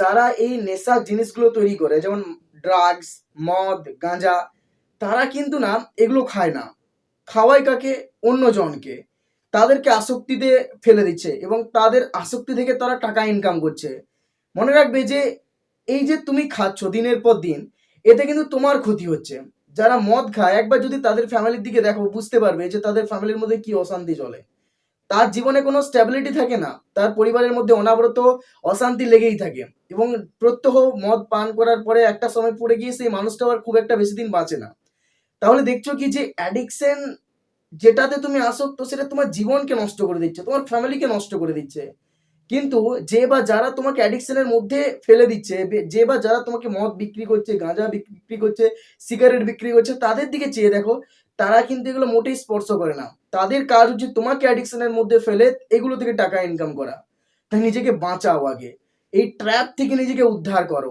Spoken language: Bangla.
যারা এই নেশার জিনিসগুলো তৈরি করে, যেমন ড্রাগস, মদ, গাঁজা, তারা কিন্তু না এগুলো খায় না, খাওয়ায় কাকে? অন্যজনকে। তাদেরকে আসক্তিতে ফেলে দিচ্ছে এবং তাদের আসক্তি থেকে তারা টাকা ইনকাম করছে। মনে রাখবে যে এই যে তুমি খাচ্ছ দিনের পর দিন, এতে কিন্তু তোমার ক্ষতি হচ্ছে। যারা মদ খায় একবার যদি তাদের ফ্যামিলির দিকে দেখো, বুঝতে পারবে যে তাদের ফ্যামিলির মধ্যে কি অশান্তি চলে। তার জীবনে কোনো স্ট্যাবিলিটি থাকে না, তার পরিবারের মধ্যে অনাবরত অশান্তি লেগেই থাকে এবং প্রত্যহ মদ পান করার পরে একটা সময় পড়ে গিয়ে সেই মানুষটা আবার খুব একটা বেশি দিন বাঁচে না। তাহলে দেখছো কি যে অ্যাডিকশন যেটাতে তুমি আসক্ত, সেটা তোমার জীবনকে নষ্ট করে দিচ্ছে, তোমার ফ্যামিলিকে নষ্ট করে দিচ্ছে। কিন্তু যে বা যারা তোমাকে অ্যাডিকশনের মধ্যে ফেলে দিচ্ছে, যে বা যারা তোমাকে মদ বিক্রি করছে, গাঁজা বিক্রি করছে, সিগারেট বিক্রি করছে, তাদের দিকে চেয়ে দেখো, তারা কিন্তু এগুলো মোটেই স্পর্শ করে না। তাদের কাজ হচ্ছে তোমাকে অ্যাডিকশনের মধ্যে ফেলে এগুলো থেকে টাকা ইনকাম করা। তাই নিজেকে বাঁচাও আগে, এই ট্র্যাপ থেকে নিজেকে উদ্ধার করো।